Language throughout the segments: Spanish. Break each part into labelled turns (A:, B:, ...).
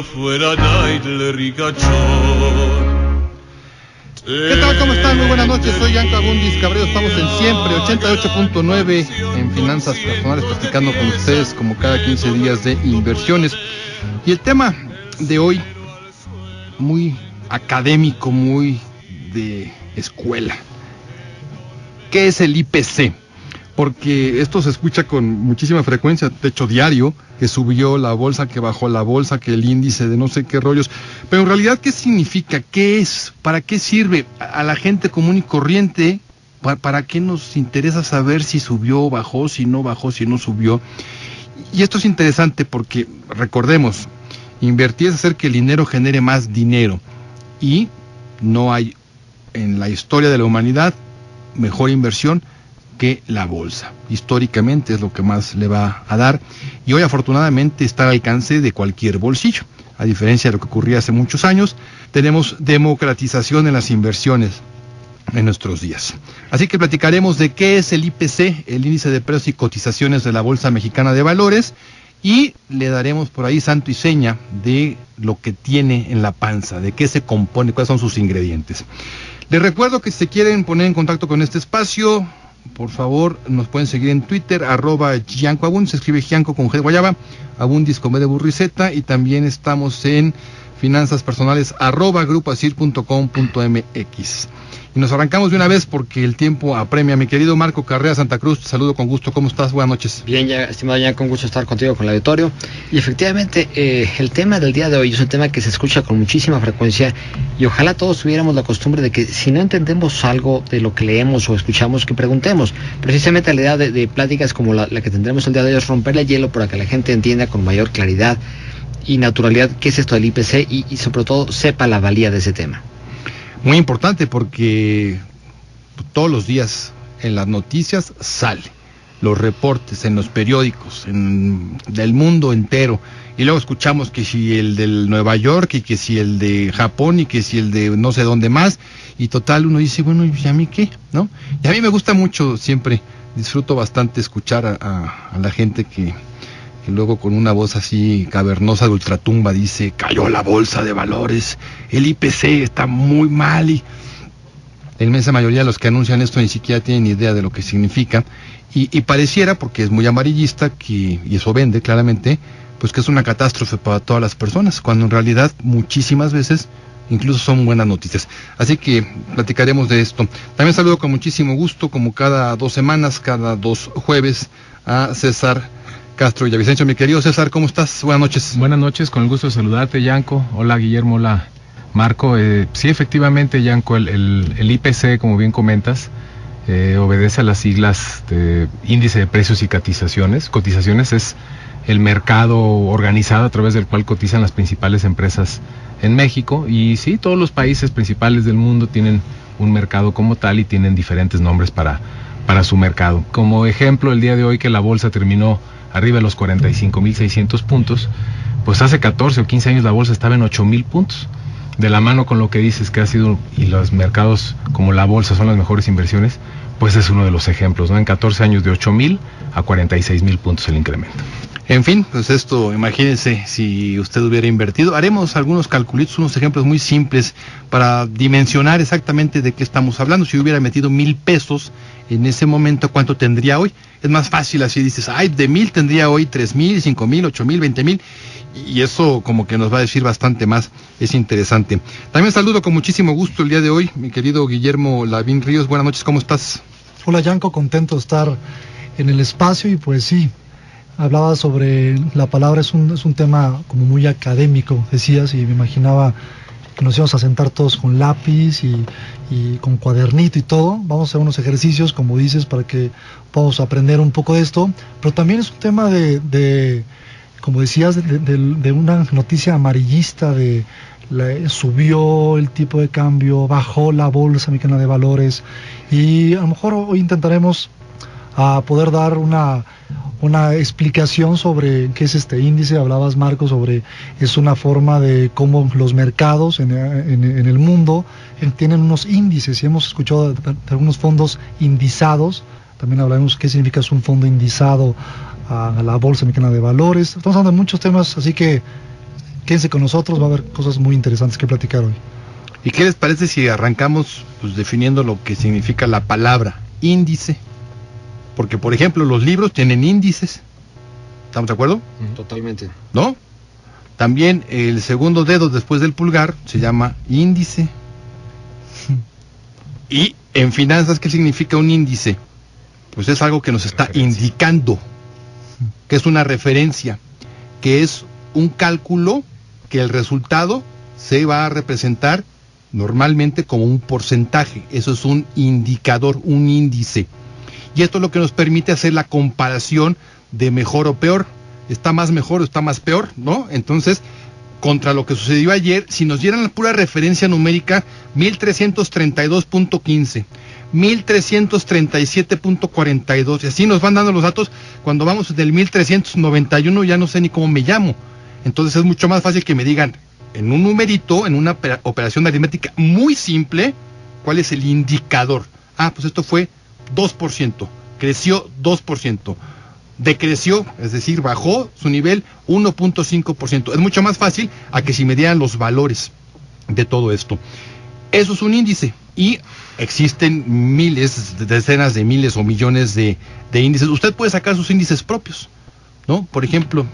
A: fuera Naidler y Cachón.
B: ¿Qué tal? ¿Cómo están? Muy buenas noches, soy Yanko Abundis Cabrero, estamos en Siempre 88.9 en Finanzas Personales, platicando con ustedes como cada 15 días de inversiones. Y el tema de hoy, muy académico, muy de escuela. ¿Qué es el IPC? Porque esto se escucha con muchísima frecuencia, de hecho diario, que subió la bolsa, que bajó la bolsa, que el índice de no sé qué rollos. Pero en realidad, ¿qué significa? ¿Qué es? ¿Para qué sirve? A la gente común y corriente, ¿para qué nos interesa saber si subió o bajó, si no bajó, si no subió? Y esto es interesante porque, recordemos, invertir es hacer que el dinero genere más dinero. Y no hay en la historia de la humanidad mejor inversión que la bolsa. Históricamente es lo que más le va a dar, y hoy afortunadamente está al alcance de cualquier bolsillo. A diferencia de lo que ocurría hace muchos años, tenemos democratización en las inversiones en nuestros días. Así que platicaremos de qué es el IPC, el índice de precios y cotizaciones de la Bolsa Mexicana de Valores, y le daremos por ahí santo y seña de lo que tiene en la panza, de qué se compone, cuáles son sus ingredientes. Les recuerdo que si se quieren poner en contacto con este espacio, por favor, nos pueden seguir en Twitter, @GiancoAbundis, se escribe Gianco con G de Guayaba, Abundis con B de burriceta, y también estamos en Finanzas Personales, @grupoasir.com.mx. Y nos arrancamos de una vez porque el tiempo apremia. Mi querido Marco Carrera Santa Cruz, te saludo con gusto. ¿Cómo estás? Buenas noches.
C: Bien, ya, estimado Jan, con gusto estar contigo con el auditorio. Y efectivamente, el tema del día de hoy es un tema que se escucha con muchísima frecuencia, y ojalá todos tuviéramos la costumbre de que si no entendemos algo de lo que leemos o escuchamos, que preguntemos. Precisamente la idea de pláticas como la que tendremos el día de hoy es romper el hielo para que la gente entienda con mayor claridad y naturalidad qué es esto del IPC y sobre todo sepa la valía de ese tema.
B: Muy importante porque todos los días en las noticias sale, los reportes en los periódicos, del mundo entero, y luego escuchamos que si el del Nueva York, y que si el de Japón, y que si el de no sé dónde más, y total uno dice, bueno, ¿y a mí qué? ¿No? Y a mí me gusta mucho, siempre disfruto bastante escuchar a la gente que luego con una voz así cavernosa de ultratumba dice, cayó la bolsa de valores, el IPC está muy mal, y la inmensa mayoría de los que anuncian esto ni siquiera tienen idea de lo que significa, y pareciera, porque es muy amarillista, y eso vende claramente, pues que es una catástrofe para todas las personas, cuando en realidad muchísimas veces incluso son buenas noticias. Así que platicaremos de esto. También saludo con muchísimo gusto, como cada 2 semanas, cada 2 jueves, a César Castro Villavicencio. Mi querido César, ¿cómo estás? Buenas noches.
D: Buenas noches, con el gusto de saludarte, Yanko. Hola, Guillermo, hola, Marco. Sí, efectivamente, Yanko, el IPC, como bien comentas, obedece a las siglas de Índice de Precios y Cotizaciones. Cotizaciones es el mercado organizado a través del cual cotizan las principales empresas en México, y sí, todos los países principales del mundo tienen un mercado como tal y tienen diferentes nombres para su mercado. Como ejemplo, el día de hoy que la bolsa terminó arriba de los 45,600 puntos, pues hace 14 o 15 años la bolsa estaba en 8,000 puntos. De la mano con lo que dices que ha sido, y los mercados como la bolsa son las mejores inversiones, pues es uno de los ejemplos, ¿no? En 14 años de 8,000 a 46,000 puntos el incremento.
B: En fin, pues esto, imagínense si usted hubiera invertido. Haremos algunos calculitos, unos ejemplos muy simples para dimensionar exactamente de qué estamos hablando. Si hubiera metido 1,000 pesos en ese momento, ¿cuánto tendría hoy? Es más fácil así, dices, ay, de 1,000 tendría hoy 3,000, 5,000, 8,000, 20,000, y eso como que nos va a decir bastante más. Es interesante. También saludo con muchísimo gusto el día de hoy, mi querido Guillermo Lavín Ríos. Buenas noches, ¿cómo estás?
E: Hola, Yanko, contento de estar en el espacio, y pues sí, hablaba sobre la palabra, es un tema como muy académico, decías, y me imaginaba que nos íbamos a sentar todos con lápiz y con cuadernito y todo. Vamos a hacer unos ejercicios, como dices, para que podamos aprender un poco de esto, pero también es un tema de como decías, de una noticia amarillista, subió el tipo de cambio, bajó la Bolsa Mexicana de Valores, y a lo mejor hoy intentaremos poder dar una explicación sobre qué es este índice. Hablabas, Marco, sobre es una forma de cómo los mercados en el mundo tienen unos índices, y hemos escuchado de algunos fondos indizados. También hablaremos qué significa un fondo indizado a la Bolsa Mexicana de Valores. Estamos hablando de muchos temas, así que quédense con nosotros, va a haber cosas muy interesantes que platicar hoy.
B: ¿Y qué les parece si arrancamos pues definiendo lo que significa la palabra índice? Porque, por ejemplo, los libros tienen índices. ¿Estamos de acuerdo?
C: Totalmente.
B: ¿No? También el segundo dedo después del pulgar se llama índice. Y en finanzas, ¿qué significa un índice? Pues es algo que nos está indicando, que es una referencia, que es un cálculo que el resultado se va a representar normalmente como un porcentaje. Eso es un indicador, un índice. Y esto es lo que nos permite hacer la comparación de mejor o peor. ¿Está más mejor o está más peor? ¿No? Entonces, contra lo que sucedió ayer, si nos dieran la pura referencia numérica, 1332.15, 1337.42, y así nos van dando los datos. Cuando vamos del 1391 ya no sé ni cómo me llamo. Entonces es mucho más fácil que me digan en un numerito, en una operación aritmética muy simple, ¿cuál es el indicador? Ah, pues esto fue 2%, creció 2%, decreció, es decir, bajó su nivel 1.5%. Es mucho más fácil a que si me dieran los valores de todo esto. Eso es un índice, y existen miles, decenas de miles o millones de índices. Usted puede sacar sus índices propios, ¿no? Por ejemplo,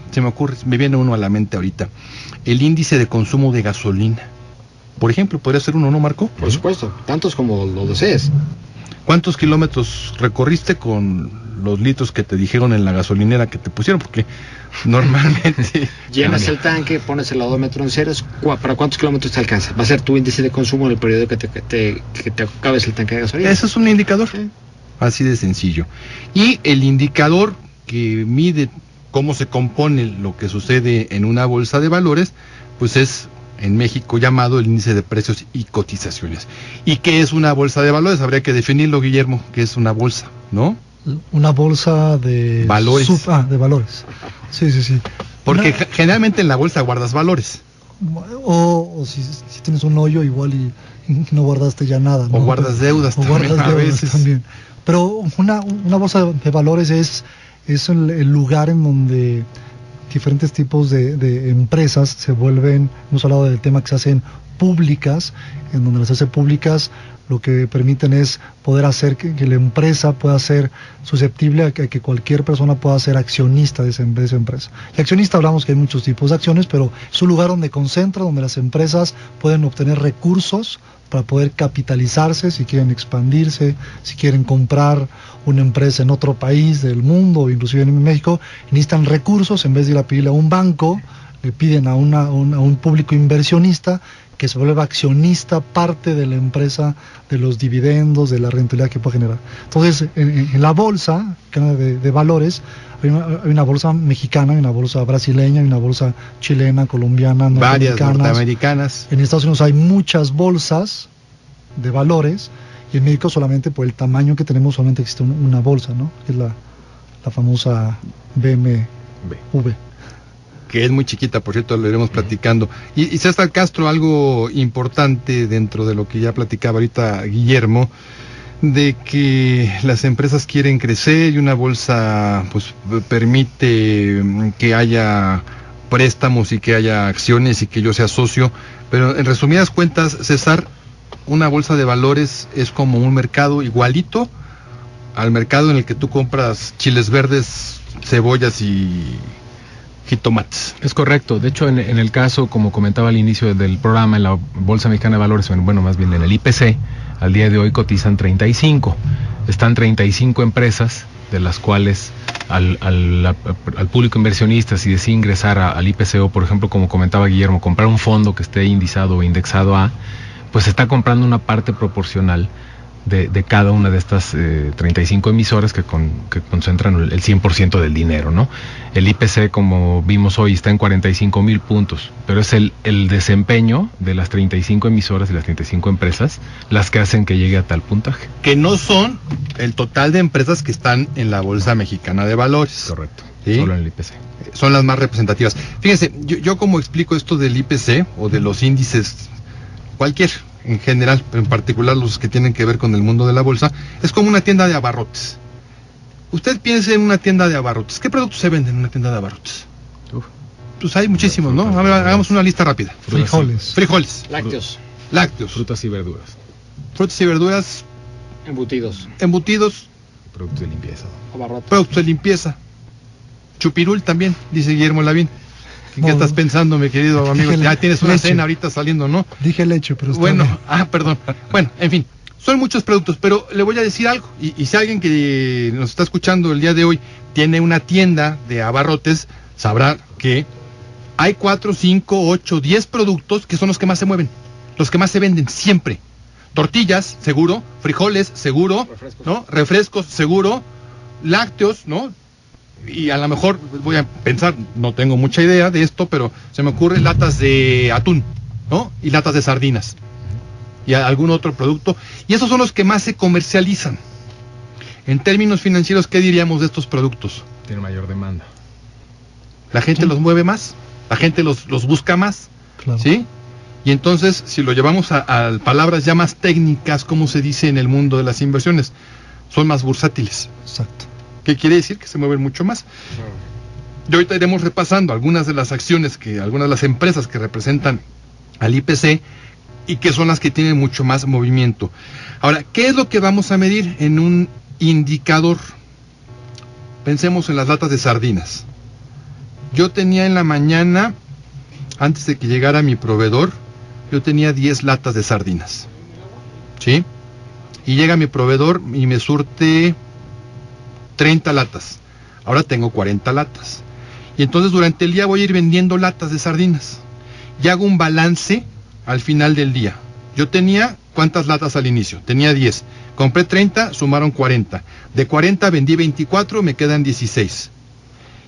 B: me viene uno a la mente ahorita, el índice de consumo de gasolina. Por ejemplo, podría ser uno, ¿no, Marco?
C: Por supuesto, tantos como lo desees.
B: ¿Cuántos kilómetros recorriste con los litros que te dijeron en la gasolinera que te pusieron? Porque normalmente...
C: Llenas el tanque, pones el odómetro en ceros, ¿para cuántos kilómetros te alcanza? Va a ser tu índice de consumo en el periodo que te acabes el tanque de gasolina.
B: Eso es un indicador, así de sencillo. Y el indicador que mide cómo se compone lo que sucede en una bolsa de valores, pues es en México llamado el índice de precios y cotizaciones. ¿Y qué es una bolsa de valores? Habría que definirlo, Guillermo, ¿qué es una bolsa, no?
E: Una bolsa de
B: valores.
E: De valores. Sí.
B: Porque generalmente en la bolsa guardas valores.
E: O si tienes un hoyo igual y no guardaste ya nada, ¿no?
B: O guardas deudas, a veces.
E: También. Pero una bolsa de valores es el lugar en donde diferentes tipos de empresas se vuelven, hemos hablado del tema que se hacen públicas, en donde las hace públicas lo que permiten es poder hacer que la empresa pueda ser susceptible a que cualquier persona pueda ser accionista de esa empresa. Y accionista hablamos que hay muchos tipos de acciones, pero es un lugar donde concentra, donde las empresas pueden obtener recursos para poder capitalizarse, si quieren expandirse, si quieren comprar una empresa en otro país del mundo, inclusive en México, necesitan recursos. En vez de ir a pedirle a un banco, le piden a un público inversionista que se vuelva accionista, parte de la empresa, de los dividendos, de la rentabilidad que puede generar. Entonces, en la bolsa de valores, hay una bolsa mexicana, hay una bolsa brasileña, hay una bolsa chilena, colombiana,
B: varias norteamericanas.
E: En Estados Unidos hay muchas bolsas de valores, y en México solamente por el tamaño que tenemos solamente existe una bolsa, ¿no? Que es la famosa BMW.
B: Que es muy chiquita, por cierto, lo iremos platicando. Y César Castro, algo importante dentro de lo que ya platicaba ahorita Guillermo, de que las empresas quieren crecer y una bolsa pues permite que haya préstamos y que haya acciones y que yo sea socio, pero en resumidas cuentas, César, una bolsa de valores es como un mercado igualito al mercado en el que tú compras chiles verdes, cebollas y jitomates.
D: Es correcto. De hecho, en el caso, como comentaba al inicio del programa, en la Bolsa Mexicana de Valores, bueno, más bien en el IPC, al día de hoy cotizan 35. Están 35 empresas, de las cuales al público inversionista, si decide ingresar al IPC, o por ejemplo, como comentaba Guillermo, comprar un fondo que esté indizado o indexado a, pues está comprando una parte proporcional de cada una de estas 35 emisoras que concentran el 100% del dinero, ¿no? El IPC, como vimos hoy, está en 45,000 puntos, pero es el desempeño de las 35 emisoras y las 35 empresas las que hacen que llegue a tal puntaje.
B: Que no son el total de empresas que están en la Bolsa Mexicana de Valores.
D: Correcto,
B: ¿sí?
D: Solo en el IPC.
B: Son las más representativas. Fíjense, yo como explico esto del IPC o de los índices, cualquier en general, pero en particular los que tienen que ver con el mundo de la bolsa, es como una tienda de abarrotes. Usted piense en una tienda de abarrotes. ¿Qué productos se venden en una tienda de abarrotes? pues hay muchísimos, ¿no? A ver, hagamos una lista rápida. Frijoles. Lácteos.
D: Frutas y verduras.
B: Frutas y verduras. Embutidos.
D: Productos de limpieza.
B: Productos de limpieza. Chupirul también, dice Guillermo Lavín. ¿Qué estás pensando, mi querido amigo? Ya tienes una cena ahorita saliendo, ¿no?
E: Dije leche, pero está
B: bueno,
E: bien.
B: perdón. Bueno, en fin, son muchos productos, pero le voy a decir algo. Y si alguien que nos está escuchando el día de hoy tiene una tienda de abarrotes, sabrá que hay 4, 5, 8, 10 productos que son los que más se mueven, los que más se venden siempre. Tortillas, seguro. Frijoles, seguro. ¿No? Refrescos, seguro. Lácteos, ¿no? Y a lo mejor voy a pensar, no tengo mucha idea de esto, pero se me ocurre latas de atún, ¿no? Y latas de sardinas. Y algún otro producto. Y esos son los que más se comercializan. En términos financieros, ¿qué diríamos de estos productos?
D: Tiene mayor demanda.
B: La gente los mueve más, la gente los busca más,
E: Claro.
B: ¿sí? Y entonces, si lo llevamos a palabras ya más técnicas, como se dice en el mundo de las inversiones, son más bursátiles.
E: Exacto.
B: ¿Qué quiere decir? Que se mueven mucho más. Y ahorita iremos repasando algunas de las acciones, algunas de las empresas que representan al IPC y que son las que tienen mucho más movimiento. Ahora, ¿qué es lo que vamos a medir en un indicador? Pensemos en las latas de sardinas. Yo tenía en la mañana, antes de que llegara mi proveedor, yo tenía 10 latas de sardinas, ¿sí? Y llega mi proveedor y me surte 30 latas. Ahora tengo 40 latas. Y entonces durante el día voy a ir vendiendo latas de sardinas. Y hago un balance al final del día. Yo tenía, ¿cuántas latas al inicio? Tenía 10. Compré 30, sumaron 40. De 40 vendí 24, me quedan 16.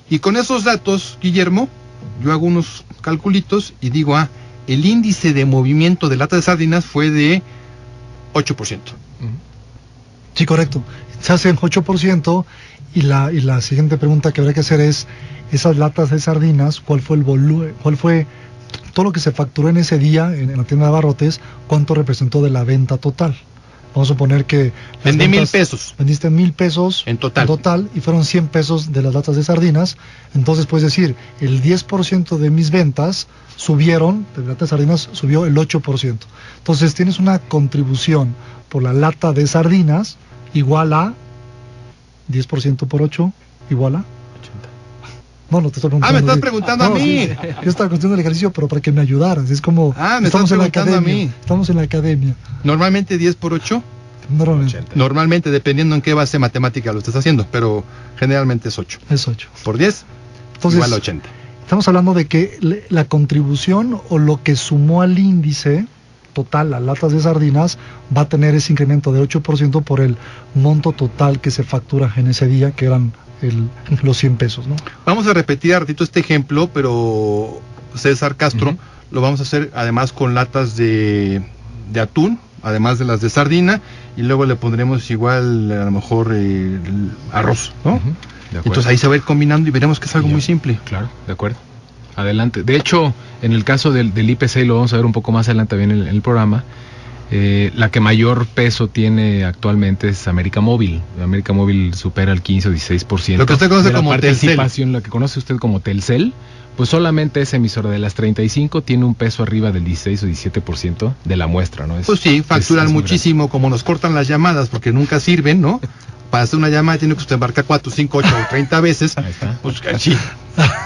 B: Y con esos datos, Guillermo, yo hago unos calculitos y digo, el índice de movimiento de latas de sardinas fue de 8%.
E: Sí, correcto. Se hace el 8% y la siguiente pregunta que habría que hacer es, esas latas de sardinas, ¿cuál fue el volumen, cuál fue todo lo que se facturó en ese día en la tienda de abarrotes, cuánto representó de la venta total? Vamos a suponer que
B: vendí 1,000 pesos.
E: Vendiste 1,000 pesos
B: en total
E: y fueron 100 pesos de las latas de sardinas. Entonces puedes decir, el 10% de mis ventas subieron, de latas de sardinas subió el 8%. Entonces tienes una contribución por la lata de sardinas igual a 10% por 8 igual a 80. No, te estoy preguntando.
B: Me estás preguntando a mí.
E: Sí, yo estaba construyendo el ejercicio, pero para que me ayudaras. Es como,
B: me estás preguntando a mí.
E: Estamos en la academia.
B: Normalmente 10 por 8. Normalmente, dependiendo en qué base matemática lo estés haciendo, pero generalmente es 8.
E: Es 8.
B: Por 10, entonces, igual a 80.
E: Estamos hablando de que la contribución o lo que sumó al índice total, las latas de sardinas, va a tener ese incremento de 8% por el monto total que se factura en ese día, que eran los 100 pesos, ¿no?
B: Vamos a repetir a ratito este ejemplo, pero César Castro, lo vamos a hacer además con latas de atún, además de las de sardina, y luego le pondremos igual a lo mejor el arroz, ¿no? Entonces ahí se va a ir combinando y veremos que es algo muy simple.
D: Claro, de acuerdo. Adelante. De hecho, en el caso del IPC, lo vamos a ver un poco más adelante también en el programa, la que mayor peso tiene actualmente es América Móvil. América Móvil supera el 15 o 16%.
B: Lo que usted conoce como
D: Telcel. Lo que conoce usted como Telcel, pues solamente esa emisora de las 35 tiene un peso arriba del 16 o 17% de la muestra, ¿no?
B: Pues sí, facturan muchísimo, como nos cortan las llamadas porque nunca sirven, ¿no? Para hacer una llamada tiene que usted marcar 4, 5, 8 o 30 veces.
D: Ahí está.
B: Pues sí,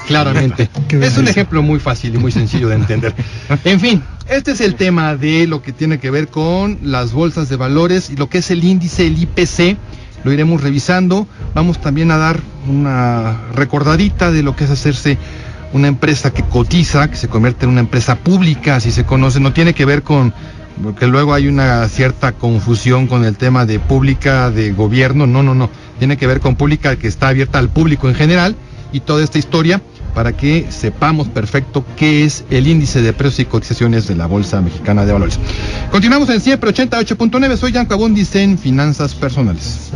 B: claramente. Es un ejemplo muy fácil y muy sencillo de entender. En fin, este es el tema de lo que tiene que ver con las bolsas de valores y lo que es el índice, el IPC. Lo iremos revisando. Vamos también a dar una recordadita de lo que es hacerse una empresa que cotiza, que se convierte en una empresa pública, así se conoce. No tiene que ver con... porque luego hay una cierta confusión con el tema de pública, de gobierno, no, tiene que ver con pública que está abierta al público en general, y toda esta historia para que sepamos perfecto qué es el índice de precios y cotizaciones de la Bolsa Mexicana de Valores. Continuamos en Siempre 88.9, soy Yanko Abundis en Finanzas Personales.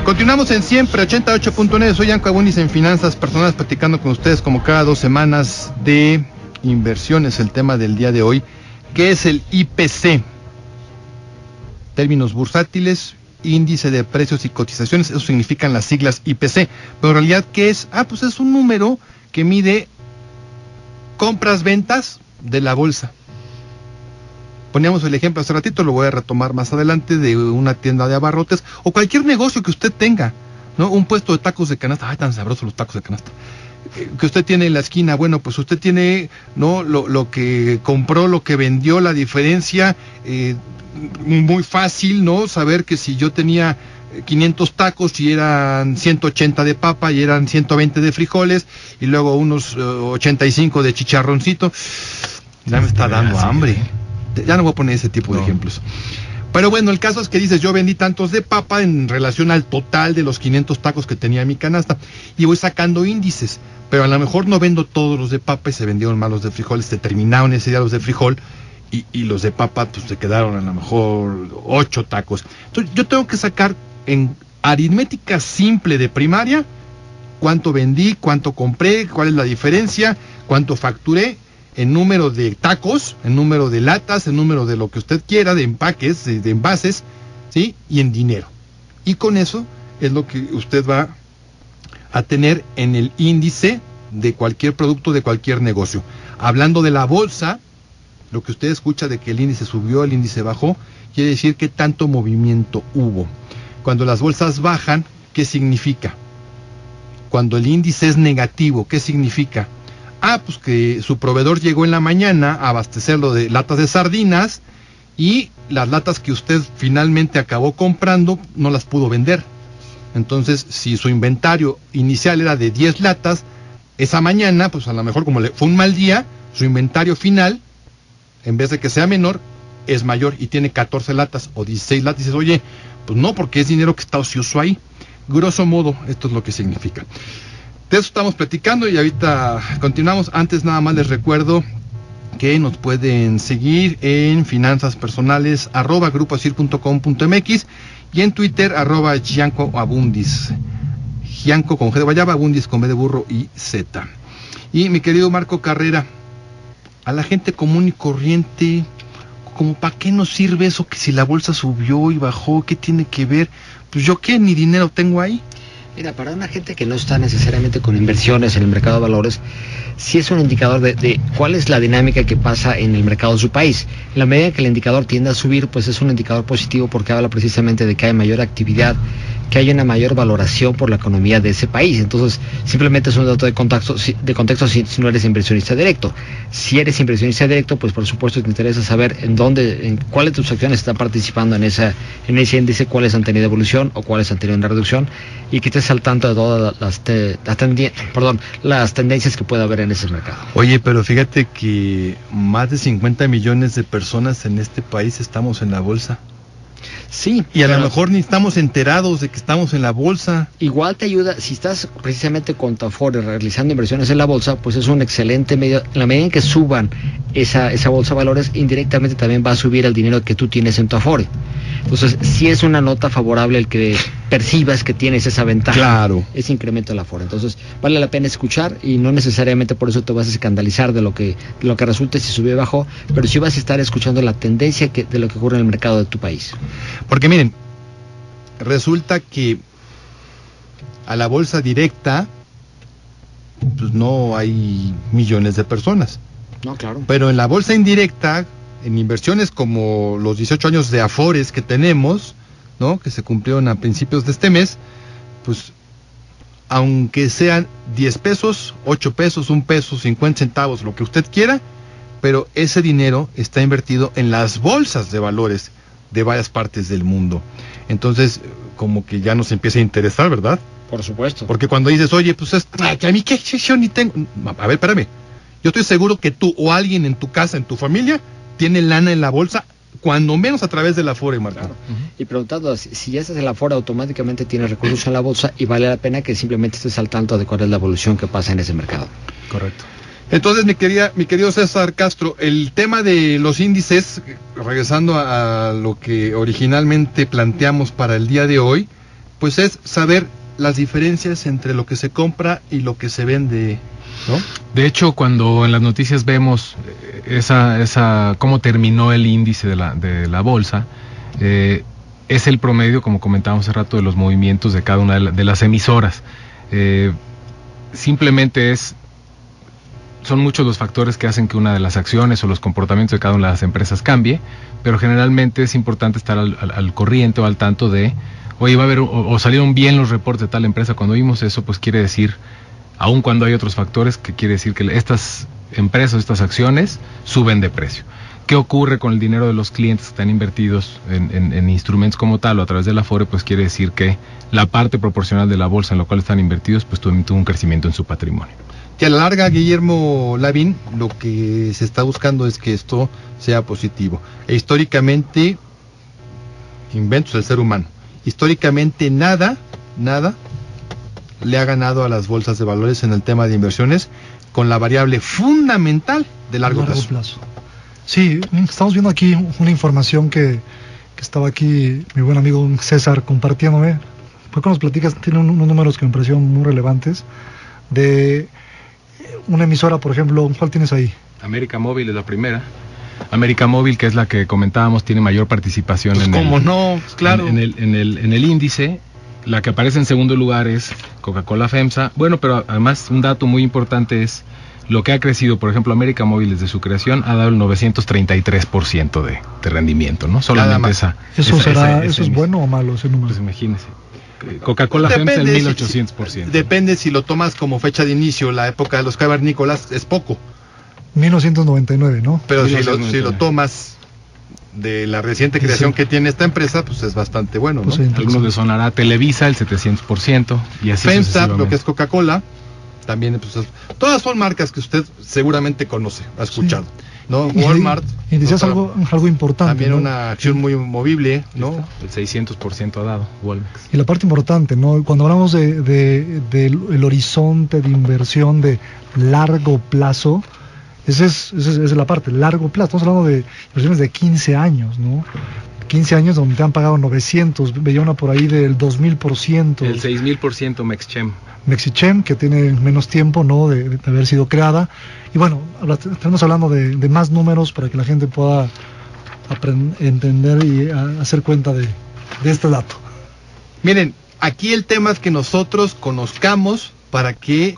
B: Continuamos en Siempre 88.9, soy Yanko Abundis en Finanzas Personales, platicando con ustedes como cada 2 semanas de inversiones. El tema del día de hoy, que es el IPC, términos bursátiles índice de precios y cotizaciones, eso significan las siglas IPC, pero en realidad, ¿qué es? Pues es un número que mide compras, ventas de la bolsa. Poníamos el ejemplo hace ratito, lo voy a retomar más adelante, de una tienda de abarrotes o cualquier negocio que usted tenga, ¿no? Un puesto de tacos de canasta, ay, tan sabrosos los tacos de canasta, que usted tiene en la esquina. Bueno, pues usted tiene, ¿no?, lo que compró, lo que vendió, la diferencia, muy fácil, ¿no?, saber que si yo tenía 500 tacos y eran 180 de papa y eran 120 de frijoles y luego unos 85 de chicharroncito, ya me está dando hambre. Ya no voy a poner ese tipo de ejemplos. Pero bueno, el caso es que dices, yo vendí tantos de papa en relación al total de los 500 tacos que tenía en mi canasta, y voy sacando índices, pero a lo mejor no vendo todos los de papa y se vendieron más los de frijoles, se terminaron ese día los de frijol, y los de papa pues se quedaron a lo mejor 8 tacos. Entonces yo tengo que sacar en aritmética simple de primaria cuánto vendí, cuánto compré, cuál es la diferencia, cuánto facturé, en número de tacos, en número de latas, en número de lo que usted quiera, de empaques, de envases, ¿sí? Y en dinero. Y con eso es lo que usted va a tener en el índice de cualquier producto, de cualquier negocio. Hablando de la bolsa, lo que usted escucha de que el índice subió, el índice bajó, quiere decir qué tanto movimiento hubo. Cuando las bolsas bajan, ¿qué significa? Cuando el índice es negativo, ¿qué significa? Pues que su proveedor llegó en la mañana a abastecerlo de latas de sardinas y las latas que usted finalmente acabó comprando no las pudo vender. Entonces, si su inventario inicial era de 10 latas, esa mañana, pues a lo mejor como fue un mal día, su inventario final, en vez de que sea menor, es mayor y tiene 14 latas o 16 latas. Y dices, oye, pues no, porque es dinero que está ocioso ahí. Grosso modo, esto es lo que significa. De eso estamos platicando y ahorita continuamos. Antes nada más les recuerdo que nos pueden seguir en finanzas personales @grupoasir.com.mx y en Twitter @GiancoAbundis. Gianco con G de guayaba, Abundis con B de burro y Z. Y mi querido Marco Carrera, a la gente común y corriente, ¿como para qué nos sirve eso que si la bolsa subió y bajó, qué tiene que ver? Pues yo qué, ni dinero tengo ahí.
C: Mira, para una gente que no está necesariamente con inversiones en el mercado de valores, sí es un indicador de cuál es la dinámica que pasa en el mercado de su país. En la medida que el indicador tiende a subir, pues es un indicador positivo porque habla precisamente de que hay mayor actividad, que hay una mayor valoración por la economía de ese país. Entonces, simplemente es un dato de contexto si no eres inversionista directo. Si eres inversionista directo, pues por supuesto te interesa saber en cuáles de tus acciones están participando en ese índice, cuáles han tenido evolución o cuáles han tenido una reducción, y que estés al tanto de todas las tendencias que pueda haber en ese mercado.
B: Oye, pero fíjate que más de 50 millones de personas en este país estamos en la bolsa.
C: Sí.
B: Y a lo mejor ni estamos enterados de que estamos en la bolsa.
C: Igual te ayuda, si estás precisamente con tu Afore realizando inversiones en la bolsa, pues es un excelente medio. En la medida en que suban esa bolsa de valores, indirectamente también va a subir el dinero que tú tienes en tu Afore. Entonces, sí es una nota favorable el que percibas que tienes esa ventaja,
B: claro,
C: ese incremento de la Afore. Entonces, vale la pena escuchar y no necesariamente por eso te vas a escandalizar de lo que resulte si sube o bajó, pero sí vas a estar escuchando la tendencia de lo que ocurre en el mercado de tu país.
B: Porque miren, resulta que a la bolsa directa pues no hay millones de personas.
C: No, claro.
B: Pero en la bolsa indirecta, en inversiones como los 18 años de Afores que tenemos, ¿no?, que se cumplieron a principios de este mes, pues aunque sean 10 pesos, 8 pesos, 1 peso, 50 centavos, lo que usted quiera, pero ese dinero está invertido en las bolsas de valores de varias partes del mundo. Entonces, como que ya nos empieza a interesar, ¿verdad?
C: Por supuesto.
B: Porque cuando dices, oye, pues que a mí qué, yo ni tengo. A ver, espérame. Yo estoy seguro que tú o alguien en tu casa, en tu familia, tiene lana en la bolsa, cuando menos a través de la Afore, Marco.
C: Claro. Y preguntando, si ya estás en la Afore, automáticamente tienes recursos en la bolsa y vale la pena que simplemente estés al tanto de cuál es la evolución que pasa en ese mercado.
B: Correcto. Entonces, mi querido César Castro, el tema de los índices, regresando a lo que originalmente planteamos para el día de hoy, pues es saber las diferencias entre lo que se compra y lo que se vende, ¿no?
D: De hecho, cuando en las noticias vemos esa cómo terminó el índice de la bolsa, es el promedio, como comentábamos hace rato, de los movimientos de cada una de las emisoras. Simplemente son muchos los factores que hacen que una de las acciones o los comportamientos de cada una de las empresas cambie, pero generalmente es importante estar al corriente o al tanto de, oye, va a haber, o salieron bien los reportes de tal empresa. Cuando vimos eso, pues quiere decir, aun cuando hay otros factores, que quiere decir que estas empresas, estas acciones, suben de precio. ¿Qué ocurre con el dinero de los clientes que están invertidos en instrumentos como tal o a través de la Afore? Pues quiere decir que la parte proporcional de la bolsa en la cual están invertidos, pues tuvo un crecimiento en su patrimonio.
B: Que a la larga, Guillermo Lavín, lo que se está buscando es que esto sea positivo. E históricamente, inventos del ser humano, históricamente nada le ha ganado a las bolsas de valores en el tema de inversiones con la variable fundamental de largo plazo.
E: Sí, estamos viendo aquí una información que estaba aquí mi buen amigo César compartiéndome. ¿Por qué nos platicas? Tiene unos números que me parecieron muy relevantes de una emisora, por ejemplo. ¿Cuál tienes ahí?
D: América Móvil es la primera. América Móvil, que es la que comentábamos, tiene mayor participación
B: pues claro.
D: en el índice. La que aparece en segundo lugar es Coca-Cola FEMSA. Bueno, pero además un dato muy importante es lo que ha crecido. Por ejemplo, América Móvil desde su creación ha dado el 933% de rendimiento, ¿no? Solamente esa.
E: ¿Eso es bueno o malo ese número?
D: Pues imagínese. Coca-Cola FEMSA el 1800%.
B: Depende si lo tomas como fecha de inicio, la época de los cavernícolas, es poco.
E: 1999, ¿no?
B: Pero si lo tomas de la reciente creación que tiene esta empresa, pues es bastante bueno, ¿no?
E: Pues
D: algunos le sonará Televisa el 700% y así
B: FEMSA, lo que es Coca-Cola, también, pues, todas son marcas que usted seguramente conoce, ha escuchado, ¿no? Walmart.
E: Y decías algo importante.
B: También,
E: ¿no?
B: una acción muy movible, ¿no?
D: El 600% ha dado Walmart.
E: Y la parte importante, ¿no? Cuando hablamos del horizonte de inversión de largo plazo, esa es la parte, largo plazo. Estamos hablando de inversiones de 15 años, ¿no? 15 años donde te han pagado 900, veía una por ahí del 2000%.
D: El 6000%
E: Mexichem, que tiene menos tiempo, ¿no? de haber sido creada. Y bueno, estamos hablando de más números para que la gente pueda entender y hacer cuenta de este dato.
B: Miren, aquí el tema es que nosotros conozcamos para que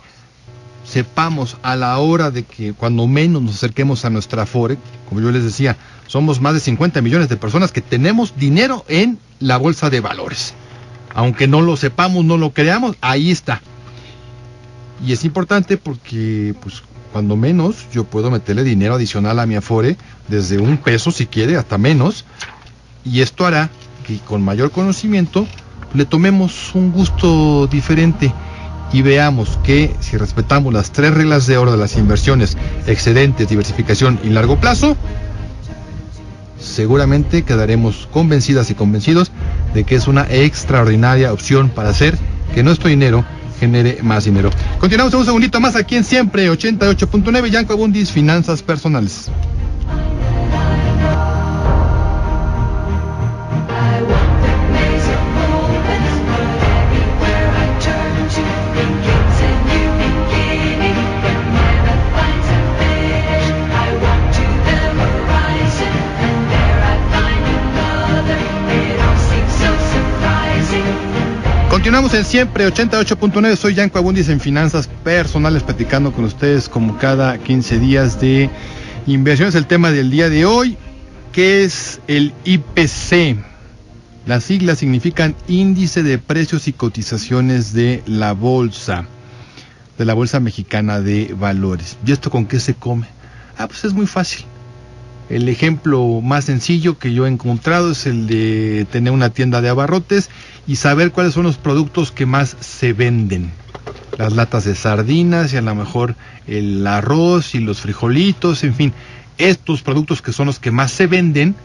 B: sepamos a la hora de que cuando menos nos acerquemos a nuestra Afore, como yo les decía, somos más de 50 millones de personas que tenemos dinero en la bolsa de valores. Aunque no lo sepamos, no lo creamos, ahí está. Y es importante porque, pues, cuando menos yo puedo meterle dinero adicional a mi Afore, desde $1 si quiere, hasta menos, y esto hará que con mayor conocimiento le tomemos un gusto diferente y veamos que si respetamos las 3 reglas de oro de las inversiones: excedentes, diversificación y largo plazo, seguramente quedaremos convencidas y convencidos de que es una extraordinaria opción para hacer que nuestro dinero genere más dinero. Continuamos un segundito más aquí en Siempre 88.9, Yanko Abundis, Finanzas Personales. Continuamos en Siempre 88.9, soy Yanko Abundis en Finanzas Personales, platicando con ustedes como cada 15 días de inversiones. El tema del día de hoy, ¿qué es el IPC? Las siglas significan Índice de Precios y Cotizaciones de la Bolsa Mexicana de Valores. ¿Y esto con qué se come? Pues es muy fácil. El ejemplo más sencillo que yo he encontrado es el de tener una tienda de abarrotes y saber cuáles son los productos que más se venden. Las latas de sardinas y a lo mejor el arroz y los frijolitos, en fin. Estos productos que son los que más se venden,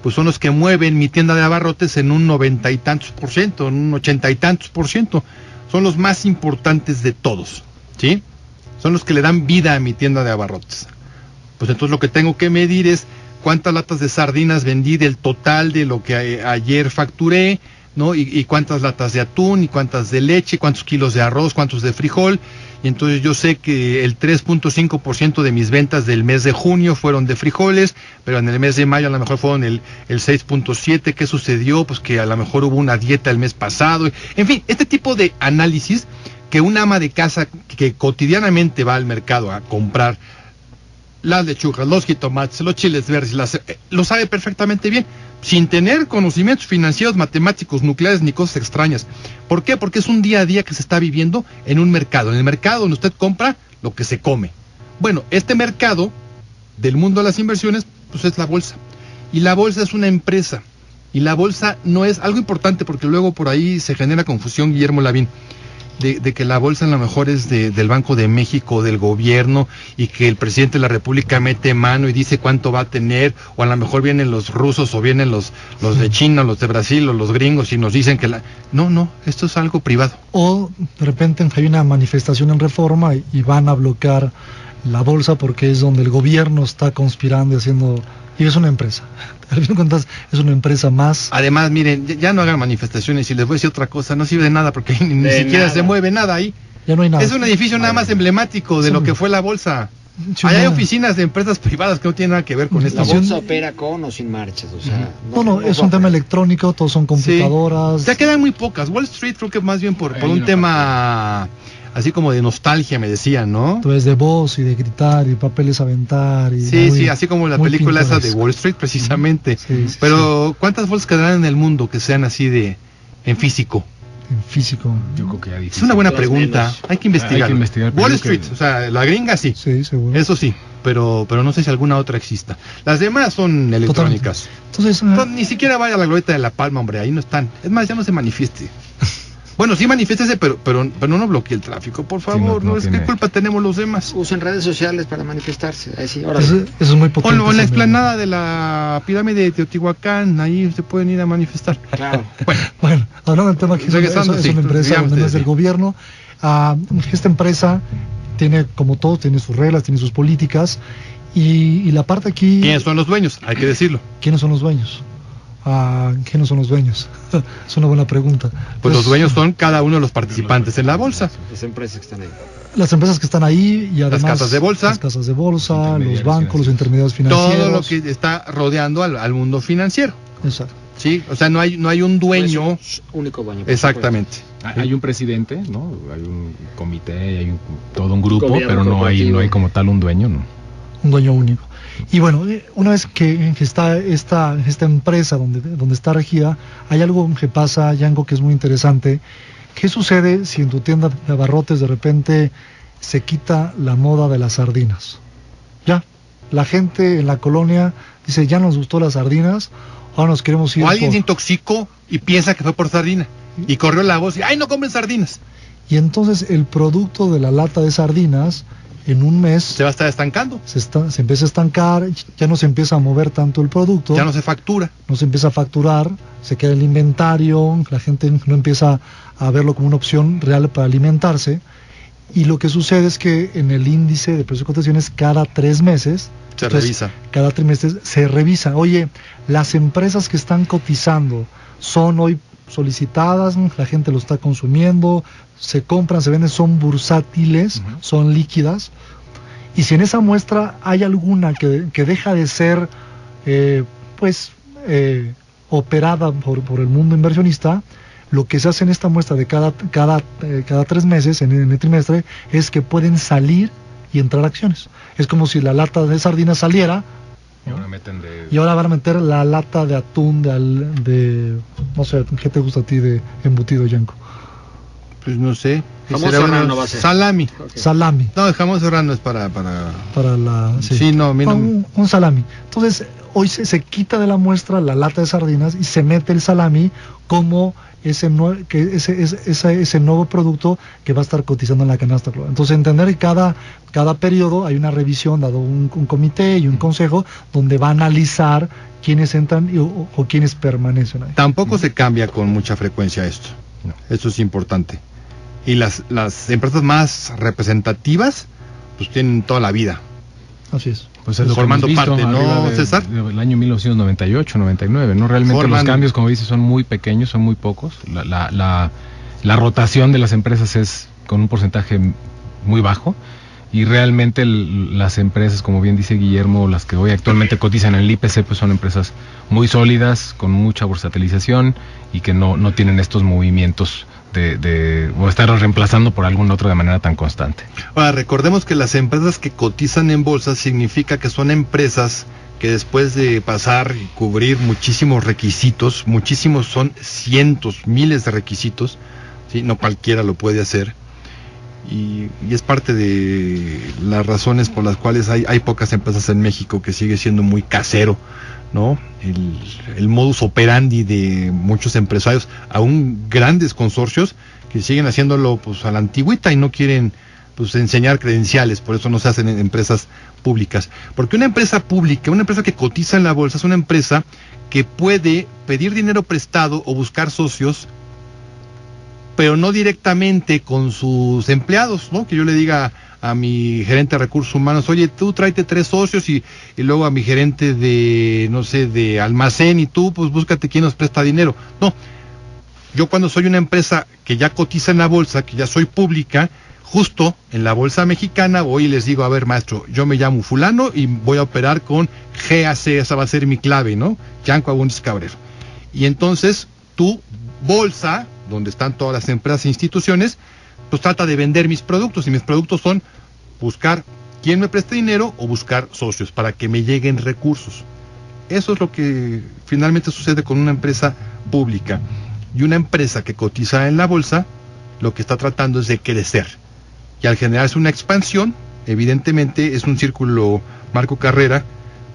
B: pues son los que mueven mi tienda de abarrotes en un 90 y tantos por ciento, en un 80 y tantos por ciento. Son los más importantes de todos, ¿sí? Son los que le dan vida a mi tienda de abarrotes. Pues entonces lo que tengo que medir es cuántas latas de sardinas vendí del total de lo que ayer facturé, ¿no? Y cuántas latas de atún, y cuántas de leche, cuántos kilos de arroz, cuántos de frijol. Y entonces yo sé que el 3.5% de mis ventas del mes de junio fueron de frijoles, pero en el mes de mayo a lo mejor fueron el 6.7%. ¿Qué sucedió? Pues que a lo mejor hubo una dieta el mes pasado. En fin, este tipo de análisis que una ama de casa que cotidianamente va al mercado a comprar las lechugas, los jitomates, los chiles verdes, lo sabe perfectamente bien, sin tener conocimientos financieros, matemáticos, nucleares ni cosas extrañas. ¿Por qué? Porque es un día a día que se está viviendo en un mercado, en el mercado donde usted compra lo que se come. Bueno, este mercado del mundo de las inversiones, pues es la bolsa. Y la bolsa es una empresa. Y la bolsa no es algo importante, porque luego por ahí se genera confusión, Guillermo Lavín, de que la bolsa a lo mejor es del Banco de México, del gobierno, y que el presidente de la República mete mano y dice cuánto va a tener, o a lo mejor vienen los rusos, o vienen los de China, los de Brasil, o los gringos, y nos dicen que No, esto es algo privado.
E: O de repente hay una manifestación en Reforma y van a bloquear la bolsa porque es donde el gobierno está conspirando y haciendo... Y es una empresa. Al fin de cuentas, es una empresa más.
B: Además, miren, ya no hagan manifestaciones, y les voy a decir otra cosa, no sirve de nada porque ni siquiera
C: nada
B: se mueve nada ahí.
E: Ya no hay nada.
B: Es un edificio nada más emblemático de lo que fue la bolsa.
E: Sí,
B: Allá hay
E: no.
B: oficinas de empresas privadas que no tienen nada que ver con esta
C: La
E: Sí,
B: bolsa.
C: bolsa opera con o sin marchas, o sea...
E: No, es un tema electrónico, todos son computadoras.
B: Ya quedan muy pocas. Wall Street creo que más bien por un tema así como de nostalgia, me decían, ¿no?
E: Entonces de voz y de gritar y papeles a aventar. Y
B: Sí, así como la
E: muy
B: película esa de
E: pintoresco.
B: Wall Street, precisamente.
E: Sí,
B: Pero, ¿cuántas bolsas quedarán en el mundo que sean así en físico?
E: En físico.
D: Yo creo que ya
B: Es
D: difícil.
B: una buena
C: Las
B: pregunta.
C: menos.
B: Hay que investigar.
D: Hay que investigar, pero
B: Wall
D: yo creo
B: Street,
D: que-
B: o sea, la gringa sí.
E: Sí, seguro.
B: Eso sí, pero no sé si alguna otra exista. Las demás son electrónicas.
E: Entonces,
B: Entonces, ni siquiera vaya a la glorieta de La Palma, hombre, ahí no están. Es más, ya no se manifieste. Bueno, sí manifiéstese, pero no bloquee el tráfico, por favor.
D: no
B: Es
D: tiene-
B: ¿qué culpa tenemos los demás?
C: Usen redes sociales para manifestarse. Ahí sí, ahora
E: eso es muy poco.
B: O en la explanada de la pirámide de Teotihuacán, ahí se pueden ir a manifestar.
C: claro.
E: Bueno, hablando del tema que
B: Regresando,
E: es
B: sí,
E: una empresa
B: digamos,
E: donde no es del
B: sí.
E: gobierno, esta empresa tiene, como todo, tiene sus reglas, tiene sus políticas, y la parte aquí...
B: ¿Quiénes son los dueños? Hay que decirlo.
E: ¿Quiénes son los dueños? ¿Quiénes son los dueños? Es una buena pregunta.
B: Pues los dueños son cada uno de los participantes en la bolsa.
C: Las empresas que están ahí.
E: Las empresas que están ahí y además...
B: casas de bolsa.
E: Las casas de bolsa, los
D: Intermediarios
E: bancos, los
D: financieros.
E: intermediarios financieros.
B: Todo lo que está rodeando al mundo financiero.
E: Exacto.
B: Sí, o sea, no hay un dueño.
C: Pues, único dueño. por
B: Exactamente.
D: Hay un presidente, ¿no? Hay un comité, hay todo un grupo,
C: Gobierno
D: pero no hay
C: corporativo.
D: como tal un dueño, ¿no?
E: Un dueño único. Y bueno, una vez que está esta empresa donde está regida, hay algo que pasa, Yanko, que es muy interesante. ¿Qué sucede si en tu tienda de abarrotes de repente se quita la moda de las sardinas? Ya, la gente en la colonia dice, ya nos gustó las sardinas, ahora nos queremos ir
B: O alguien
E: por-".
B: se intoxicó y piensa que fue por sardina. Y corrió la voz y ¡ay, no comen sardinas!
E: Y entonces el producto de la lata de sardinas, en un mes,
B: Se va a estar estancando.
E: se empieza a estancar, ya no se empieza a mover tanto el producto.
B: Ya no se factura.
E: No se empieza a facturar, se queda el inventario, la gente no empieza a verlo como una opción real para alimentarse, y lo que sucede es que en el índice de precios y cotizaciones cada 3 meses,
B: Se
E: entonces,
B: revisa.
E: cada trimestre se revisa, oye, las empresas que están cotizando son hoy solicitadas, la gente lo está consumiendo, se compran, se venden, son bursátiles, son líquidas, y si en esa muestra hay alguna que deja de ser operada por el mundo inversionista, lo que se hace en esta muestra de cada 3 meses, en el trimestre, es que pueden salir y entrar acciones. Es como si la lata de sardinas saliera,
D: Y ahora meten de...
E: y ahora van a meter la lata de atún no sé, ¿qué te gusta a ti de embutido, Yanko?
B: Pues no sé. ¿Qué
C: Jamón
B: será?
C: serrano va a ser.
B: Salami.
C: Ok.
E: Salami.
B: No, el jamón serrano es para...
E: Para la...
B: Sí, no, a mí no-
E: un salami. Entonces, hoy se quita de la muestra la lata de sardinas y se mete el salami como ese nuevo producto que va a estar cotizando en la canasta global. Entonces, entender que cada periodo hay una revisión, dado un comité y un consejo, donde va a analizar quiénes entran o quiénes permanecen ahí.
B: Tampoco se cambia con mucha frecuencia esto.
D: No.
B: Esto es importante. Y las empresas más representativas, pues tienen toda la vida.
E: Así es.
D: Pues es lo
B: Formando
D: que hemos visto,
B: parte, ¿no,
D: arriba
B: César?
D: del año 1998, 99, ¿no? Realmente los cambios, como dices, son muy pequeños, son muy pocos. La rotación de las empresas es con un porcentaje muy bajo. Y realmente las empresas, como bien dice Guillermo, las que hoy actualmente cotizan en el IPC, pues son empresas muy sólidas, con mucha bursatilización y que no tienen estos movimientos o estarlos reemplazando por algún otro de manera tan constante.
B: Ahora, recordemos que las empresas que cotizan en bolsa significa que son empresas que después de pasar y cubrir muchísimos requisitos, muchísimos, son cientos, miles de requisitos, ¿sí? No cualquiera lo puede hacer. Y es parte de las razones por las cuales hay pocas empresas en México, que sigue siendo muy casero, ¿no? El modus operandi de muchos empresarios, aún grandes consorcios, que siguen haciéndolo pues a la antigüita y no quieren pues enseñar credenciales, por eso no se hacen en empresas públicas. Porque una empresa pública, una empresa que cotiza en la bolsa, es una empresa que puede pedir dinero prestado o buscar socios, pero no directamente con sus empleados, ¿no? Que yo le diga a mi gerente de recursos humanos, oye, tú tráete 3 socios y luego a mi gerente de, no sé, de almacén, y tú pues búscate quién nos presta dinero. No, yo cuando soy una empresa que ya cotiza en la bolsa, que ya soy pública, justo en la bolsa mexicana, voy y les digo, a ver, maestro, yo me llamo fulano y voy a operar con GAC, esa va a ser mi clave, ¿no? Yanko Agúndez Cabrero. Y entonces tú, bolsa, donde están todas las empresas e instituciones, pues trata de vender mis productos, y mis productos son buscar quién me preste dinero o buscar socios para que me lleguen recursos. Eso es lo que finalmente sucede con una empresa pública. Y una empresa que cotiza en la bolsa, lo que está tratando es de crecer. Y al generarse una expansión, evidentemente es un círculo, Marco Carrera,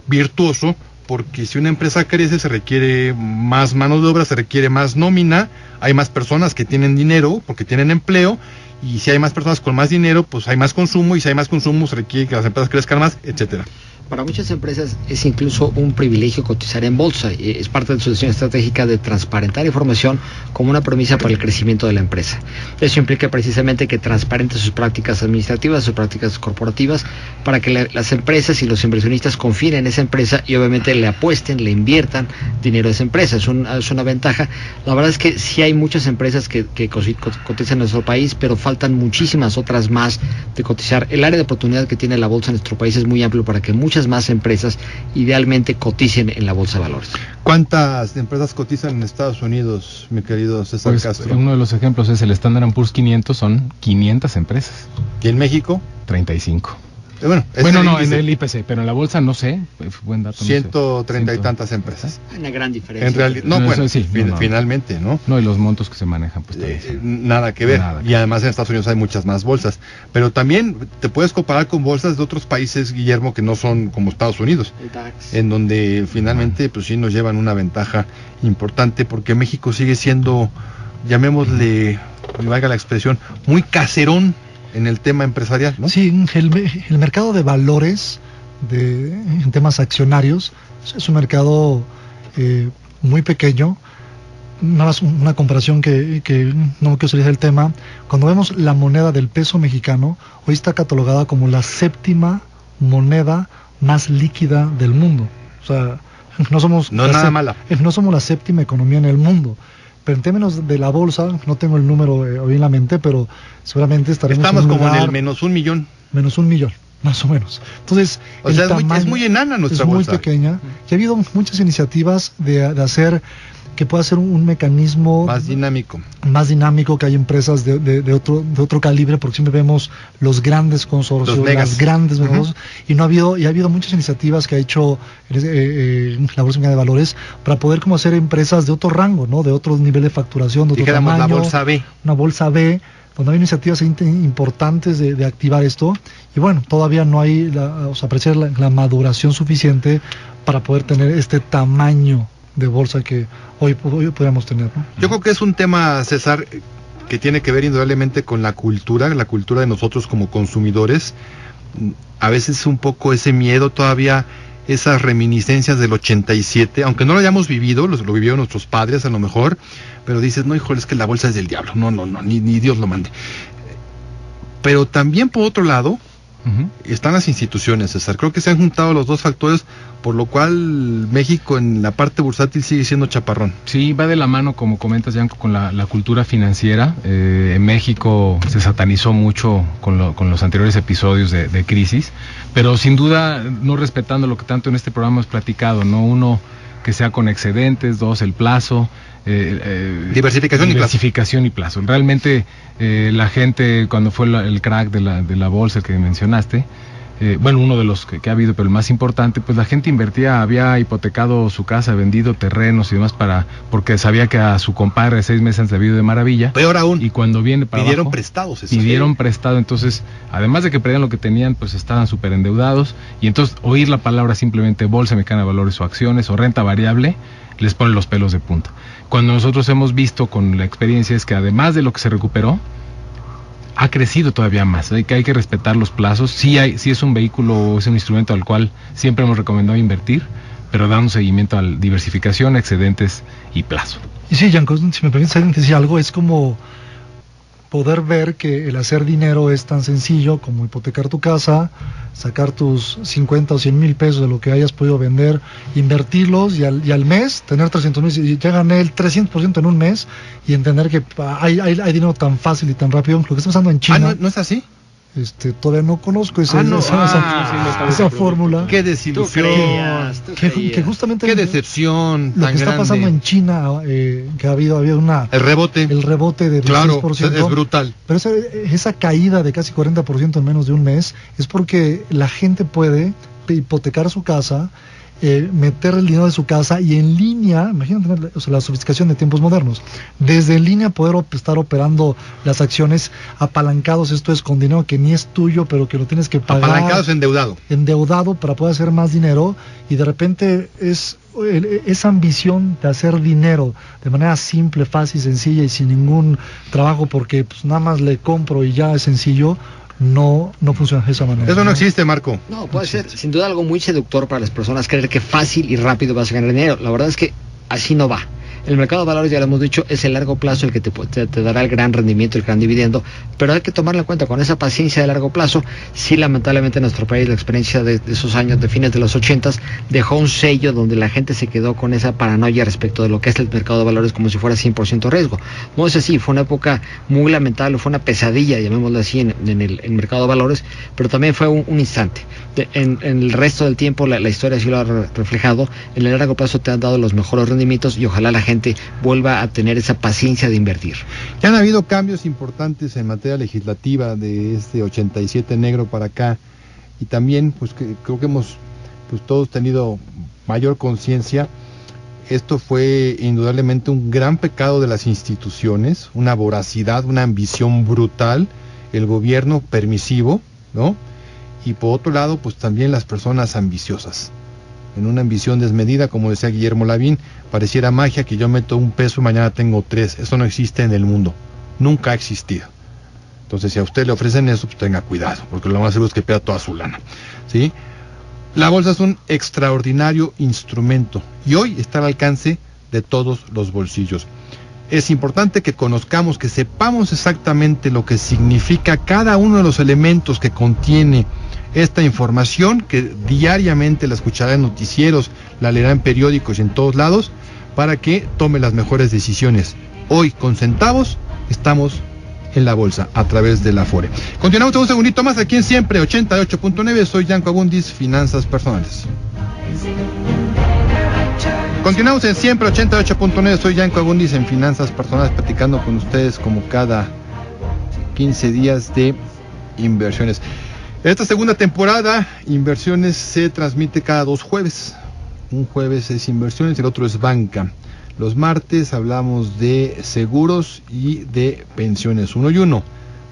B: virtuoso, porque si una empresa crece se requiere más mano de obra, se requiere más nómina, hay más personas que tienen dinero porque tienen empleo, y si hay más personas con más dinero, pues hay más consumo, y si hay más consumo se requiere que las empresas crezcan más, etcétera.
C: Para muchas empresas es incluso un privilegio cotizar en bolsa. Es parte de su decisión estratégica de transparentar información como una premisa para el crecimiento de la empresa. Eso implica precisamente que transparente sus prácticas administrativas, sus prácticas corporativas, para que las empresas y los inversionistas confíen en esa empresa y obviamente le apuesten, le inviertan dinero a esa empresa. Es una ventaja. La verdad es que sí hay muchas empresas que cotizan en nuestro país, pero faltan muchísimas otras más de cotizar. El área de oportunidad que tiene la bolsa en nuestro país es muy amplio para que muchas más empresas idealmente coticen en la bolsa de valores.
B: ¿Cuántas empresas cotizan en Estados Unidos, mi querido César
D: Pues,
B: Castro?
D: uno de los ejemplos es el Standard & Poor's 500, son 500 empresas.
B: ¿Y en México?
D: 35.
B: Bueno,
D: No, en el IPC, pero en la bolsa no sé, buen dato.
B: 130 y tantas empresas.
C: Hay una gran diferencia.
B: En realidad, no,
D: No,
B: bueno,
D: eso sí,
B: finalmente, ¿no?
D: No, y los montos que se manejan, pues también.
B: Nada que ver.
D: Nada que
B: Y además en Estados Unidos hay muchas más bolsas. Pero también te puedes comparar con bolsas de otros países, Guillermo, que no son como Estados Unidos,
C: El DAX.
B: en donde finalmente pues sí nos llevan una ventaja importante, porque México sigue siendo, llamémosle, me valga la expresión, muy caserón en el tema empresarial, ¿no?
E: Sí, el mercado de valores en temas accionarios es un mercado muy pequeño. Nada más una comparación que no quiero salir del tema. Cuando vemos la moneda del peso mexicano, hoy está catalogada como la 7ª moneda más líquida del mundo. O sea, no somos
B: No es nada mala.
E: No somos la 7ª economía en el mundo. Pero en términos de la bolsa, no tengo el número hoy en la mente, pero seguramente estaremos
B: Estamos
E: en un
B: como en
E: lugar
B: el menos 1 millón.
E: menos 1 millón, más o menos. Entonces,
B: O sea, es muy enana nuestra
E: es
B: bolsa.
E: muy pequeña. Y ha habido muchas iniciativas de hacer que pueda ser un mecanismo
B: Más dinámico.
E: más dinámico, que hay empresas de otro calibre, porque siempre vemos los grandes consorcios,
B: Los megas.
E: las grandes negocios, y ha habido muchas iniciativas que ha hecho la Bolsa Mexicana de Valores para poder como hacer empresas de otro rango, ¿no? De otro nivel de facturación, de otro
B: Dijéramos
E: tamaño,
B: la bolsa B.
E: una bolsa B, donde hay iniciativas importantes de activar esto, y bueno, todavía no hay parece la maduración suficiente para poder tener este tamaño de bolsa que hoy podríamos tener, ¿no?
B: Yo creo que es un tema, César, que tiene que ver indudablemente con la cultura de nosotros como consumidores. A veces un poco ese miedo todavía, esas reminiscencias del 87, aunque no lo hayamos vivido, lo vivieron nuestros padres a lo mejor, pero dices, no, híjole, es que la bolsa es del diablo, no, ni Dios lo mande. Pero también por otro lado, están las instituciones, César. Creo que se han juntado los dos factores, por lo cual México en la parte bursátil sigue siendo chaparrón.
D: Sí, va de la mano, como comentas, Yanko, con la cultura financiera. En México se satanizó mucho con los anteriores episodios de crisis, pero sin duda no respetando lo que tanto en este programa hemos platicado, ¿no? Uno, que sea con excedentes; dos, el plazo. Diversificación y plazo. Realmente la gente, cuando fue el crack de la bolsa que mencionaste, uno de los que ha habido, pero el más importante, pues la gente invertía, había hipotecado su casa, vendido terrenos y demás porque sabía que a su compadre de 6 meses antes había ido de maravilla.
B: Peor aún,
D: y cuando viene para
B: pidieron
D: abajo,
B: prestados.
D: Pidieron prestado, entonces, además de que perdían lo que tenían, pues estaban súper endeudados, y entonces oír la palabra simplemente Bolsa Mexicana de Valores o acciones o renta variable les pone los pelos de punta. Cuando nosotros hemos visto con la experiencia es que además de lo que se recuperó, ha crecido todavía más. Hay que respetar los plazos. Sí es un vehículo, es un instrumento al cual siempre hemos recomendado invertir, pero dando seguimiento a la diversificación, excedentes y plazo.
E: Y sí, Yanko, si me permites decir algo, es como poder ver que el hacer dinero es tan sencillo como hipotecar tu casa, sacar tus 50 o 100 mil pesos de lo que hayas podido vender, invertirlos y al mes tener 300 mil. Y ya gané el 300% en un mes, y entender que hay dinero tan fácil y tan rápido. Lo que está pasando en China.
B: ¿No es así?
E: Todavía no conozco esa fórmula.
B: Qué desilusión.
E: Que justamente
B: qué decepción
E: lo
B: tan
E: que está
B: grande.
E: pasando en China, que había
B: el rebote
E: de 16%.
B: Claro, es brutal.
E: Pero esa caída de casi 40% en menos de un mes es porque la gente puede hipotecar su casa, meter el dinero de su casa y en línea, imagínate, la sofisticación de tiempos modernos, desde en línea poder estar operando las acciones apalancados. Esto es con dinero que ni es tuyo, pero que lo tienes que pagar.
B: Apalancados, endeudado
E: para poder hacer más dinero, y de repente esa ambición de hacer dinero de manera simple, fácil, sencilla y sin ningún trabajo, porque pues nada más le compro y ya es sencillo. No funciona de esa manera.
B: Eso no existe, Marco.
C: No, puede ser sin duda algo muy seductor para las personas creer que fácil y rápido vas a ganar dinero. La verdad es que así no va. El mercado de valores, ya lo hemos dicho, es el largo plazo el que te dará el gran rendimiento, el gran dividendo, pero hay que tomarlo en cuenta con esa paciencia de largo plazo. Sí, lamentablemente en nuestro país la experiencia de esos años de fines de los 80s dejó un sello donde la gente se quedó con esa paranoia respecto de lo que es el mercado de valores, como si fuera 100% riesgo. No es así, fue una época muy lamentable, fue una pesadilla, llamémoslo así, en el mercado de valores, pero también fue un instante. En el resto del tiempo la historia sí lo ha reflejado. En el largo plazo te han dado los mejores rendimientos, y ojalá la gente vuelva a tener esa paciencia de invertir.
B: Ya han habido cambios importantes en materia legislativa de este 87 negro para acá, y también pues creo que hemos todos tenido mayor conciencia. Esto fue indudablemente un gran pecado de las instituciones, una voracidad, una ambición brutal, el gobierno permisivo, ¿no? Y por otro lado, pues también las personas ambiciosas, en una ambición desmedida, como decía Guillermo Lavín, pareciera magia que yo meto $1 y mañana tengo 3. Eso no existe en el mundo, nunca ha existido. Entonces, si a usted le ofrecen eso, pues tenga cuidado, porque lo más seguro es que pierda toda su lana, ¿sí? La bolsa es un extraordinario instrumento y hoy está al alcance de todos los bolsillos. Es importante que conozcamos, que sepamos exactamente lo que significa cada uno de los elementos que contiene esta información, que diariamente la escuchará en noticieros, la leerá en periódicos y en todos lados, para que tome las mejores decisiones. Hoy, con centavos, estamos en la bolsa a través de la Afore. Continuamos un segundito más aquí en Siempre 88.9. Soy Yanko Abundis, Finanzas Personales. Continuamos en Siempre 88.9. Soy Yanko Abundis en Finanzas Personales, platicando con ustedes como cada 15 días de inversiones. Esta segunda temporada, Inversiones, se transmite cada 2 jueves. Un jueves es Inversiones, el otro es Banca. Los martes hablamos de seguros y de pensiones, 1 y 1,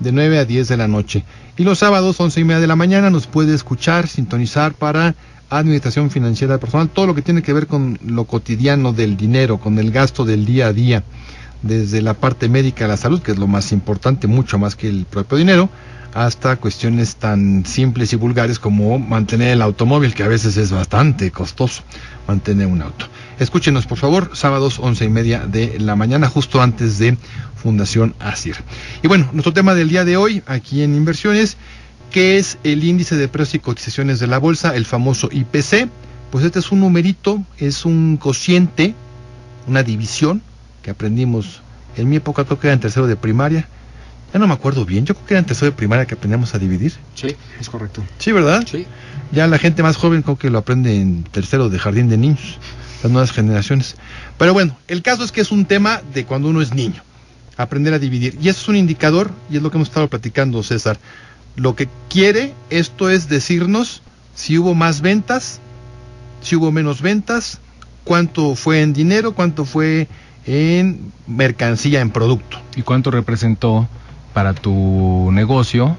B: de 9 a 10 de la noche. Y los sábados, 11:30 de la mañana, nos puede escuchar, sintonizar para administración financiera personal, todo lo que tiene que ver con lo cotidiano del dinero, con el gasto del día a día, desde la parte médica a la salud, que es lo más importante, mucho más que el propio dinero, hasta cuestiones tan simples y vulgares como mantener el automóvil, que a veces es bastante costoso mantener un auto. Escúchenos, por favor, sábados 11:30 de la mañana, justo antes de Fundación ASIR. Y bueno, nuestro tema del día de hoy, aquí en Inversiones, ¿Qué es el índice de precios y cotizaciones de la bolsa? El famoso IPC. Pues este es un numerito, es un cociente, una división que aprendimos en mi época, creo que era en tercero de primaria. Ya no me acuerdo bien, yo creo que era en tercero de primaria que aprendíamos a dividir.
C: Sí, es correcto.
B: Sí, ¿verdad?
C: Sí.
B: Ya la gente más joven creo que lo aprende en tercero de jardín de niños, las nuevas generaciones. Pero bueno, el caso es que es un tema de cuando uno es niño, aprender a dividir. Y eso es un indicador, y es lo que hemos estado platicando, César. Lo que quiere esto es decirnos si hubo más ventas, si hubo menos ventas, cuánto fue en dinero, cuánto fue en mercancía, en producto.
D: ¿Y cuánto representó para tu negocio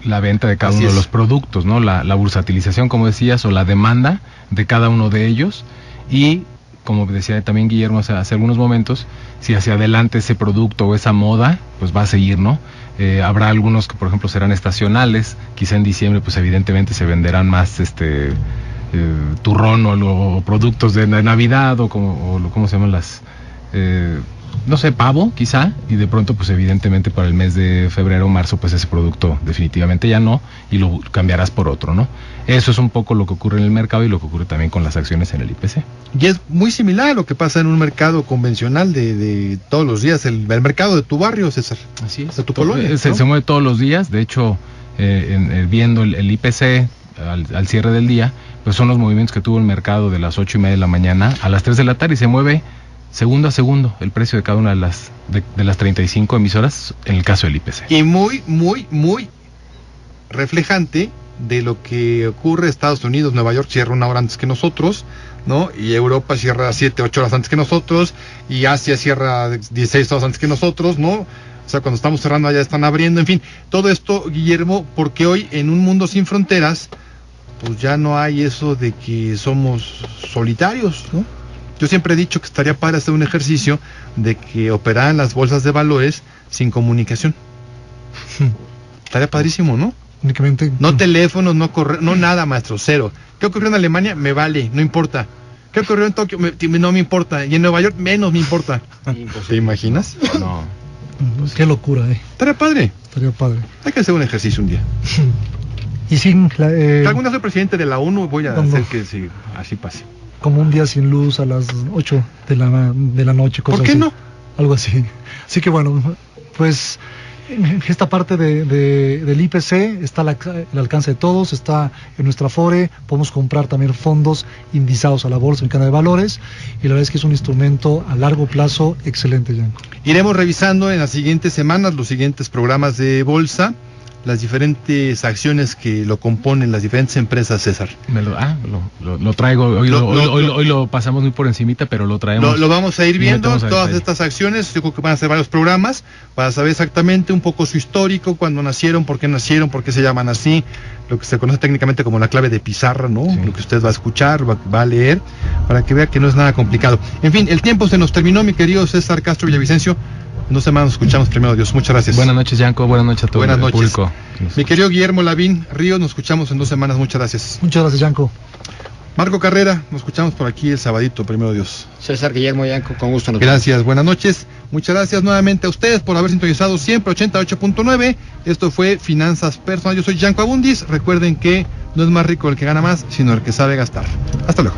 D: la venta de cada
B: Así
D: uno
B: es.
D: de los productos, ¿no? La bursatilización, como decías, o la demanda de cada uno de ellos. Y, como decía también Guillermo hace algunos momentos, si hacia adelante ese producto o esa moda, pues va a seguir, ¿no? Habrá algunos que, por ejemplo, serán estacionales. Quizá en diciembre, pues evidentemente se venderán más turrón o productos de Navidad o ¿cómo se llaman las? No sé, pavo quizá, y de pronto pues evidentemente para el mes de febrero o marzo pues ese producto definitivamente ya no, y lo cambiarás por otro, ¿no? Eso es un poco lo que ocurre en el mercado y lo que ocurre también con las acciones en el IPC.
B: Y es muy similar a lo que pasa en un mercado convencional de todos los días, el mercado de tu barrio, César.
D: Así es.
B: De tu colonia, ¿no?
D: Se mueve todos los días, de hecho, viendo el IPC al cierre del día, pues son los movimientos que tuvo el mercado de las 8:30 de la mañana a las 3 de la tarde y se mueve segundo a segundo el precio de cada una de las 35 emisoras en el caso del IPC.
B: Y muy, muy, muy reflejante de lo que ocurre en Estados Unidos. Nueva York cierra 1 hora antes que nosotros, ¿no? Y Europa cierra 7, 8 horas antes que nosotros, y Asia cierra 16 horas antes que nosotros, ¿no? O sea, cuando estamos cerrando allá están abriendo, en fin, todo esto, Guillermo, porque hoy en un mundo sin fronteras, pues ya no hay eso de que somos solitarios, ¿no? Yo siempre he dicho que estaría padre hacer un ejercicio de que operaran las bolsas de valores sin comunicación. Estaría padrísimo, ¿no?
E: Únicamente.
B: No teléfonos, no correo, no nada, maestro, cero. ¿Qué ocurrió en Alemania? Me vale, no importa. ¿Qué ocurrió en Tokio? No me importa. Y en Nueva York, menos me importa. ¿Te imaginas?
D: No.
E: Qué locura,
B: Estaría padre.
E: Estaría padre.
B: Hay que hacer un ejercicio un día.
E: Y sin
B: Algún día soy presidente de la ONU, voy a
E: No.
B: hacer que sí, así pase.
E: como un día sin luz a las 8 de la noche, cosas
B: ¿Por qué
E: así.
B: no?
E: Algo así. Así que bueno, pues esta parte del IPC está al alcance de todos, está en nuestra Afore, podemos comprar también fondos indizados a la bolsa mexicana de valores, y la verdad es que es un instrumento a largo plazo excelente, Yanko.
B: Iremos revisando en las siguientes semanas los siguientes programas de bolsa, las diferentes acciones que lo componen, las diferentes empresas, César.
D: Lo traigo, hoy lo pasamos muy por encimita, pero lo traemos.
B: Lo vamos a ir viendo,
D: metemos a
B: todas
D: detalle.
B: estas acciones. Yo creo que van a ser varios programas para saber exactamente un poco su histórico, cuándo nacieron, por qué se llaman así, lo que se conoce técnicamente como la clave de pizarra, ¿no?
D: Sí.
B: Lo que usted va a escuchar, va a leer, para que vea que no es nada complicado. En fin, el tiempo se nos terminó, mi querido César Castro Villavicencio. En 2 semanas nos escuchamos, primero Dios. Muchas gracias.
D: Buenas noches, Yanko. Buenas noches a todo
B: Buenas
D: el
B: noches.
D: público.
B: Mi querido Guillermo Lavín Ríos, nos escuchamos en 2 semanas. Muchas gracias.
E: Muchas gracias, Yanko.
B: Marco Carrera, nos escuchamos por aquí el sabadito, primero Dios.
C: César Guillermo Yanco, con gusto.
B: Gracias, buenas noches. Muchas gracias nuevamente a ustedes por haber sintonizado siempre 88.9. Esto fue Finanzas Personales. Yo soy Yanko Abundis. Recuerden que no es más rico el que gana más, sino el que sabe gastar. Hasta luego.